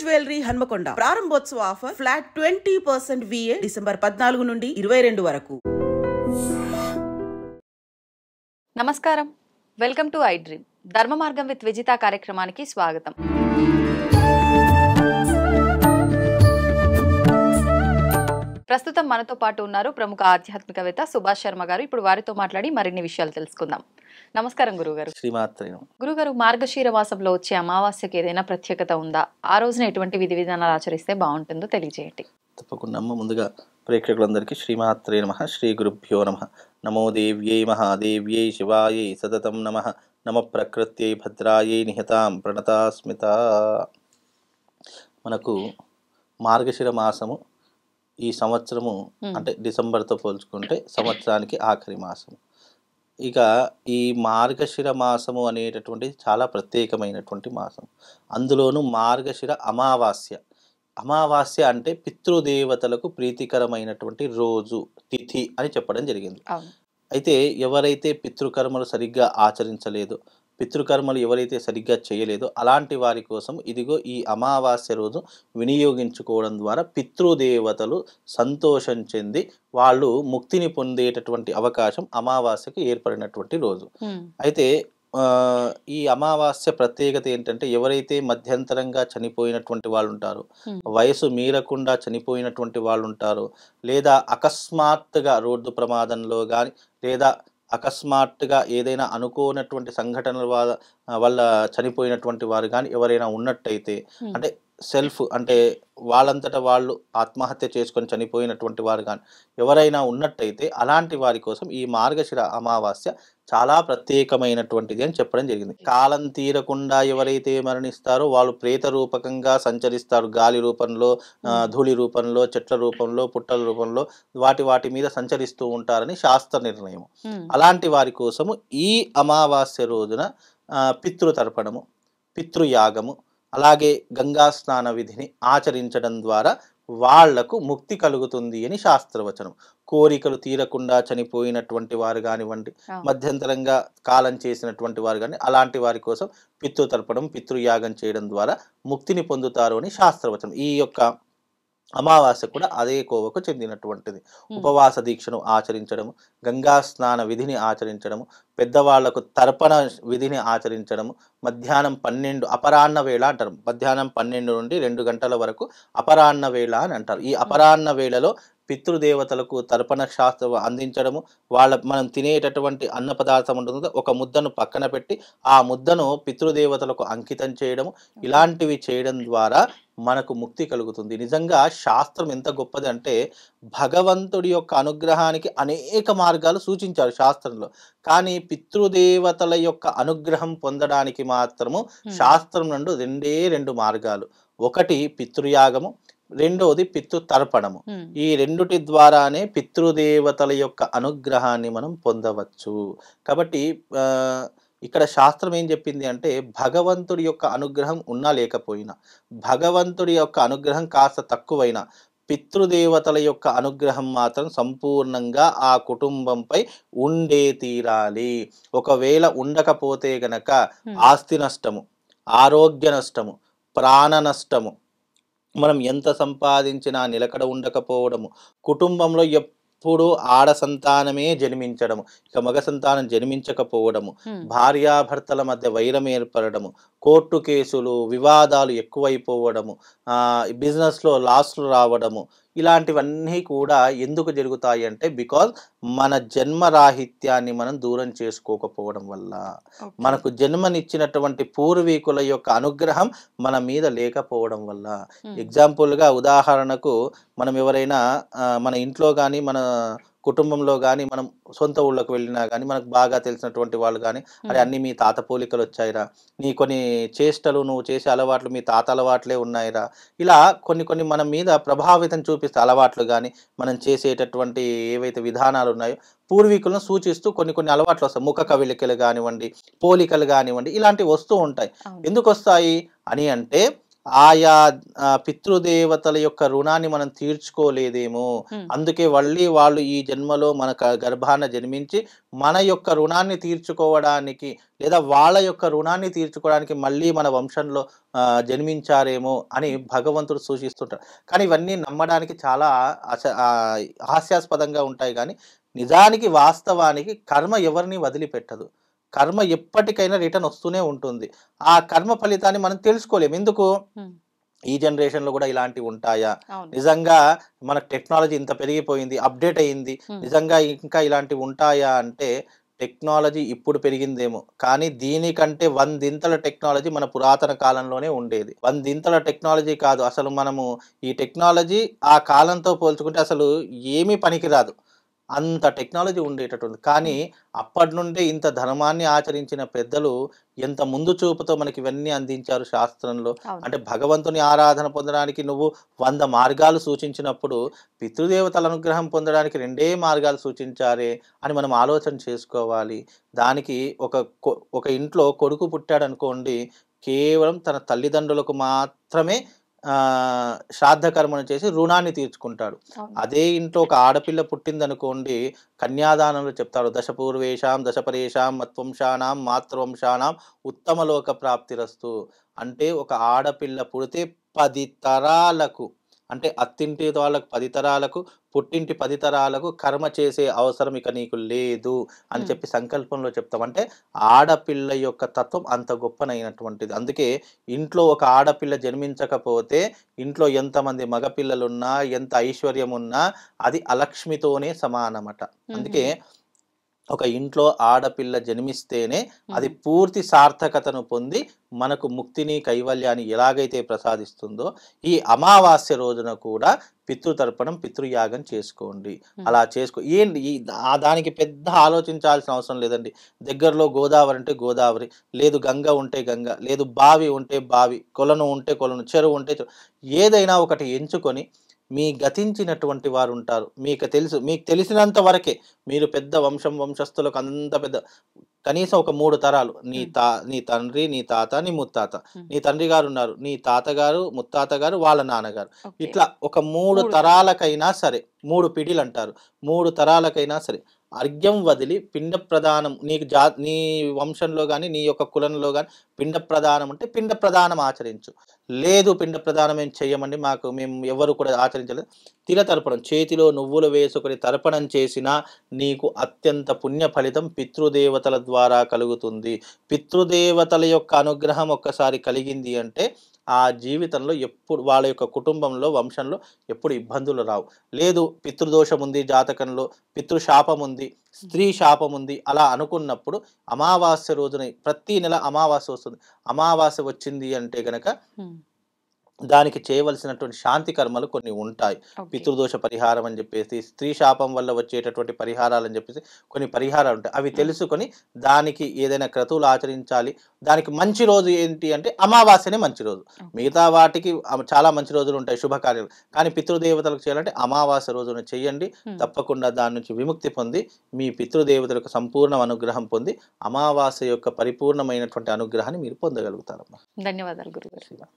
Jewellery Hanamkonda ప్రారంభోత్సవ offer flat 20% VA December 14 నుండి 22 వరకు. నమస్కారం, వెల్కమ్ టు ఐ డ్రీమ్. ధర్మ మార్గం విత్ విజిత కార్యక్రమానికి స్వాగతం. ప్రస్తుతం మనతో పాటు ఉన్నారు ప్రముఖ ఆధ్యాత్మికవేత్త సుభాష్ శర్మ గారు. ఇప్పుడు వారితో మాట్లాడి మరిన్ని విషయాలు తెలుసుకుందాం. నమస్కారం గురుగారు. గురుగారు, మార్గశీర మాసంలో వచ్చే అమావాస్యకి ఏదైనా ప్రత్యేకత ఉందా? ఆ రోజున ఎటువంటి విధి విధానాలు ఆచరిస్తే బాగుంటుందో తెలియజేయండి. తప్పకుండా. ముందుగా ప్రేక్షకులందరికీ శ్రీమాత్రే నమః, శ్రీ గురుభ్యో నమః. నమో దేవ్యై మహాదేవ్యై శివాయై సతతం నమః. నమ ప్రకృత్యై భద్రాయై నిహతాం ప్రణతాస్మిత. మనకు మార్గశిర మాసము ఈ సంవత్సరము అంటే డిసెంబర్తో పోల్చుకుంటే సంవత్సరానికి ఆఖరి మాసము. ఇక ఈ మార్గశిర మాసము అనేటటువంటిది చాలా ప్రత్యేకమైనటువంటి మాసం. అందులోనూ మార్గశిర అమావాస్య. అమావాస్య అంటే పితృదేవతలకు ప్రీతికరమైనటువంటి రోజు, తిథి అని చెప్పడం జరిగింది. అయితే ఎవరైతే పితృకర్మలు సరిగ్గా ఆచరించలేదో, పితృకర్మలు ఎవరైతే సరిగ్గా చేయలేదో అలాంటి వారి కోసం ఇదిగో ఈ అమావాస్య రోజు వినియోగించుకోవడం ద్వారా పితృదేవతలు సంతోషం చెంది వాళ్ళు ముక్తిని పొందేటటువంటి అవకాశం అమావాస్యకు ఏర్పడినటువంటి రోజు. అయితే ఈ అమావాస్య ప్రత్యేకత ఏంటంటే, ఎవరైతే మధ్యంతరంగా చనిపోయినటువంటి వాళ్ళు ఉంటారో, వయసు మీరకుండా చనిపోయినటువంటి వాళ్ళు ఉంటారో, లేదా అకస్మాత్తుగా రోడ్డు ప్రమాదంలో కానీ లేదా అకస్మాత్తుగా ఏదైనా అనుకోనటువంటి సంఘటనల వల్ల చనిపోయినటువంటి వారు కానీ ఎవరైనా ఉన్నట్టయితే, అంటే సెల్ఫ్ అంటే వాళ్ళంతటా వాళ్ళు ఆత్మహత్య చేసుకొని చనిపోయినటువంటి వారు కానీ ఎవరైనా ఉన్నట్టయితే అలాంటి వారి కోసం ఈ మార్గశిర అమావాస్య చాలా ప్రత్యేకమైనటువంటిది అని చెప్పడం జరిగింది. కాలం తీరకుండా ఎవరైతే మరణిస్తారో వాళ్ళు ప్రేత రూపకంగా సంచరిస్తారు. గాలి రూపంలో, ధూళి రూపంలో, చెట్ల రూపంలో, పుట్టల రూపంలో వాటి మీద సంచరిస్తూ ఉంటారని శాస్త్ర నిర్ణయం. అలాంటి వారి కోసము ఈ అమావాస్య రోజున పితృతర్పణము, పితృయాగము, అలాగే గంగా స్నాన విధిని ఆచరించడం ద్వారా వాళ్లకు ముక్తి కలుగుతుంది అని శాస్త్రవచనం. కోరికలు తీరకుండా చనిపోయినటువంటి వారు కానివ్వండి, మధ్యంతరంగా కాలం చేసినటువంటి వారు కానీ అలాంటి వారి కోసం పితృతర్పణం, పితృయాగం చేయడం ద్వారా ముక్తిని పొందుతారు అని శాస్త్రవచనం. ఈ యొక్క అమావాస్య కూడా అదే కోవకు చెందినటువంటిది. ఉపవాస దీక్షను ఆచరించడము, గంగా స్నాన విధిని ఆచరించడము, పెద్దవాళ్లకు తర్పణ విధిని ఆచరించడము, మధ్యాహ్నం 12 అపరాహ్న వేళ అంటారు. మధ్యాహ్నం 12 నుండి 2 గంటల వరకు అపరాహ్న వేళ అని అంటారు. ఈ అపరాహ్న వేళలో పితృదేవతలకు తర్పణ శాస్త్రం అందించడము, మనం తినేటటువంటి అన్న పదార్థం ఉంటుంది, ఒక ముద్దను పక్కన పెట్టి ఆ ముద్దను పితృదేవతలకు అంకితం చేయడము, ఇలాంటివి చేయడం ద్వారా మనకు ముక్తి కలుగుతుంది. నిజంగా శాస్త్రం ఎంత గొప్పది అంటే, భగవంతుడి యొక్క అనుగ్రహానికి అనేక మార్గాలు సూచించారు శాస్త్రంలో. కానీ పితృదేవతల యొక్క అనుగ్రహం పొందడానికి మాత్రము శాస్త్రం నుండి 2 మార్గాలు. ఒకటి పితృయాగము, రెండవది పితృతర్పణము. ఈ రెండుటి ద్వారానే పితృదేవతల యొక్క అనుగ్రహాన్ని మనం పొందవచ్చు. కాబట్టి ఇక్కడ శాస్త్రం ఏం చెప్పింది అంటే, భగవంతుడి యొక్క అనుగ్రహం ఉన్నా లేకపోయినా, భగవంతుడి యొక్క అనుగ్రహం కాస్త తక్కువైనా, పితృదేవతల యొక్క అనుగ్రహం మాత్రం సంపూర్ణంగా ఆ కుటుంబంపై ఉండే తీరాలి. ఒకవేళ ఉండకపోతే గనక ఆస్తి నష్టము, ఆరోగ్య నష్టము, ప్రాణ నష్టము, మనం ఎంత సంపాదించినా నిలకడ ఉండకపోవడము, కుటుంబంలో ఎప్పుడు ఆడ సంతానమే జన్మించడము, ఇక మగ సంతానం జన్మించకపోవడము, భార్యాభర్తల మధ్య వైరం ఏర్పడము, కోర్టు కేసులు, వివాదాలు ఎక్కువైపోవడము, బిజినెస్లో లాస్లు రావడము, ఇలాంటివన్నీ కూడా ఎందుకు జరుగుతాయి అంటే, బికాజ్ మన జన్మరాహిత్యాన్ని మనం దూరం చేసుకోకపోవడం వల్ల, మనకు జన్మనిచ్చినటువంటి పూర్వీకుల యొక్క అనుగ్రహం మన మీద లేకపోవడం వల్ల. ఎగ్జాంపుల్గా, ఉదాహరణకు మనం ఎవరైనా మన ఇంట్లో కానీ మన కుటుంబంలో కానీ మనం సొంత ఊళ్ళోకి వెళ్ళినా కానీ మనకు బాగా తెలిసినటువంటి వాళ్ళు కానీ, అరే అన్నీ మీ తాత పోలికలు వచ్చాయిరా, నీ కొన్ని చేష్టలు, నువ్వు చేసే అలవాట్లు మీ తాత అలవాట్లే ఉన్నాయిరా, ఇలా కొన్ని మన మీద ప్రభావితం చూపిస్తే అలవాట్లు కానీ మనం చేసేటటువంటి ఏవైతే విధానాలు ఉన్నాయో పూర్వీకులను సూచిస్తూ కొన్ని అలవాట్లు వస్తాయి. ముఖ కవిలికలు కానివ్వండి, పోలికలు కానివ్వండి, ఇలాంటివి వస్తూ ఉంటాయి. ఎందుకు వస్తాయి అని అంటే, ఆయా పితృదేవతల యొక్క రుణాన్ని మనం తీర్చుకోలేదేమో, అందుకే మళ్ళీ వాళ్ళు ఈ జన్మలో మన గర్భాన జన్మించి మన యొక్క రుణాన్ని తీర్చుకోవడానికి లేదా వాళ్ళ యొక్క రుణాన్ని తీర్చుకోవడానికి మళ్ళీ మన వంశంలో జన్మించారేమో అని భగవంతుడు సూచిస్తుంటారు. కానీ ఇవన్నీ నమ్మడానికి చాలా హాస్యాస్పదంగా ఉంటాయి. కానీ నిజానికి వాస్తవానికి కర్మ ఎవరిని వదిలిపెట్టదు. కర్మ ఎప్పటికైనా రిటర్న్ వస్తూనే ఉంటుంది. ఆ కర్మ ఫలితాన్ని మనం తెలుసుకోలేము. ఎందుకు? ఈ జనరేషన్లో కూడా ఇలాంటివి ఉంటాయా? నిజంగా మన టెక్నాలజీ ఇంత పెరిగిపోయింది, అప్డేట్ అయ్యింది, నిజంగా ఇంకా ఇలాంటివి ఉంటాయా అంటే టెక్నాలజీ ఇప్పుడు పెరిగిందేమో, కానీ దీనికంటే 100 టెక్నాలజీ మన పురాతన కాలంలోనే ఉండేది. 100 టెక్నాలజీ కాదు, అసలు మనము ఈ టెక్నాలజీ ఆ కాలంతో పోల్చుకుంటే అసలు ఏమీ పనికిరాదు, అంత టెక్నాలజీ ఉండేటటువంటి. కానీ అప్పటి నుండే ఇంత ధర్మాన్ని ఆచరించిన పెద్దలు ఎంత ముందు చూపుతో మనకి ఇవన్నీ అందించారు శాస్త్రంలో. అంటే భగవంతుని ఆరాధన పొందడానికి నువ్వు 100 మార్గాలు సూచించినప్పుడు పితృదేవతల అనుగ్రహం పొందడానికి 2 మార్గాలు సూచించారే అని మనం ఆలోచన చేసుకోవాలి. దానికి ఒక ఇంట్లో కొడుకు పుట్టాడు అనుకోండి, కేవలం తన తల్లిదండ్రులకు మాత్రమే శ్రాద్ధ కర్మను చేసి రుణాన్ని తీర్చుకుంటాడు. అదే ఇంట్లో ఒక ఆడపిల్ల పుట్టిందనుకోండి, కన్యాదానంలో చెప్తాడు, దశపూర్వేషాం దశపరేషాం మత్వంశానాం మాతృవంశానాం ఉత్తమలోక ప్రాప్తిరస్తు. అంటే ఒక ఆడపిల్ల పుడితే 10 తరాలకు, అంటే అత్తింటి వాళ్ళకు 10 తరాలకు, పుట్టింటి 10 తరాలకు కర్మ చేసే అవసరం ఇక నీకు లేదు అని చెప్పి సంకల్పంలో చెప్తాం. అంటే ఆడపిల్ల యొక్క తత్వం అంత గొప్పనైనటువంటిది. అందుకే ఇంట్లో ఒక ఆడపిల్ల జన్మించకపోతే ఇంట్లో ఎంతమంది మగపిల్లలున్నా, ఎంత ఐశ్వర్యం ఉన్నా అది అలక్ష్మితోనే సమానమట. అందుకే ఒక ఇంట్లో ఆడపిల్ల జన్మిస్తేనే అది పూర్తి సార్థకతను పొంది మనకు ముక్తిని కైవల్యాన్ని ఎలాగైతే ప్రసాదిస్తుందో, ఈ అమావాస్య రోజున కూడా పితృతర్పణం పితృయాగం చేసుకోండి. అలా ఏంటి దానికి పెద్ద ఆలోచించాల్సిన అవసరం లేదండి. దగ్గరలో గోదావరి ఉంటే గోదావరి, లేదు గంగ ఉంటే గంగ, లేదు బావి ఉంటే బావి, కొలను ఉంటే కొలను, చెరువు ఉంటే ఏదైనా ఒకటి ఎంచుకొని మీ గతించినటువంటి వారు ఉంటారు, మీకు తెలిసినంత వరకే, మీరు పెద్ద వంశస్థులకు అంత పెద్ద కనీసం ఒక 3 తరాలు, నీ తండ్రి, నీ తాత, నీ ముత్తాత, నీ తండ్రి గారు ఉన్నారు, నీ తాతగారు, ముత్తాత గారు, వాళ్ళ నాన్నగారు, ఇట్లా ఒక 3 తరాలకైనా సరే, 3 పిడిలు అంటారు, 3 తరాలకైనా సరే అర్ఘ్యం వదిలి పిండ ప్రదానం, నీ వంశంలో కానీ నీ యొక్క కులంలో కానీ పిండ ప్రదానం అంటే పిండ ప్రదానం ఆచరించు. లేదు పిండ ప్రదానం ఏం చెయ్యమండి, మేము ఎవరు కూడా ఆచరించలేదు, తిల తర్పణం, చేతిలో నువ్వులు వేసుకొని తర్పణం చేసినా నీకు అత్యంత పుణ్య ఫలితం పితృదేవతల ద్వారా కలుగుతుంది. పితృదేవతల యొక్క అనుగ్రహం ఒక్కసారి కలిగింది అంటే ఆ జీవితంలో ఎప్పుడు వాళ్ళ యొక్క కుటుంబంలో, వంశంలో ఎప్పుడు ఇబ్బందులు రావు. లేదు పితృదోషం ఉంది జాతకంలో, పితృశాపం ఉంది, స్త్రీ శాపం ఉంది, అలా అనుకున్నప్పుడు అమావాస్య రోజున, ప్రతి నెల అమావాస్య వస్తుంది, అమావాస్య వచ్చింది అంటే గనక దానికి చేయవలసినటువంటి శాంతి కర్మలు కొన్ని ఉంటాయి. పితృదోష పరిహారం అని చెప్పేసి, స్త్రీ శాపం వల్ల వచ్చేటటువంటి పరిహారాలు అని చెప్పేసి కొన్ని పరిహారాలు ఉంటాయి. అవి తెలుసుకొని దానికి ఏదైనా క్రతువులు ఆచరించాలి. దానికి మంచి రోజు ఏంటి అంటే అమావాస్యనే మంచి రోజు. మిగతా వాటికి చాలా మంచి రోజులు ఉంటాయి శుభకార్యాలు, కానీ పితృదేవతలకు చేయాలంటే అమావాస్య రోజున చెయ్యండి. తప్పకుండా దాని నుంచి విముక్తి పొంది మీ పితృదేవతలకు సంపూర్ణ అనుగ్రహం పొంది అమావాస్య యొక్క పరిపూర్ణమైనటువంటి అనుగ్రహాన్ని మీరు పొందగలుగుతారమ్మా. ధన్యవాదాలు గురుగారు.